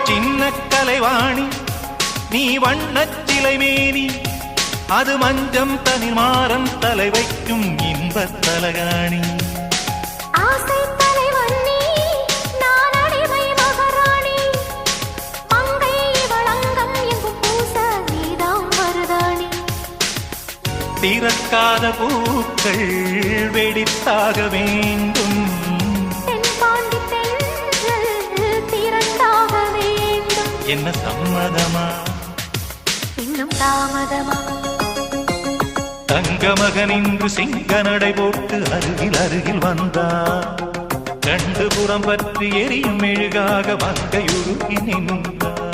சின்ன கலைவாணி நீ வண்ணச்சிலை மேனி, அது மஞ்சம் தனி மாறம் தலை வைக்கும் இன்பத் தலகாணி. திறக்காத பூக்கள் வெடித்தாக வேண்டும், என்ன சம்மதமா இன்னும் தாமதமா? தங்க மகன் இன்று சிங்க நடை போட்டு அருகில் அருகில் வந்தார். கண்டு புறம் பற்றி எரியும் மெழுகாக மங்கையுருகி நின்றார்.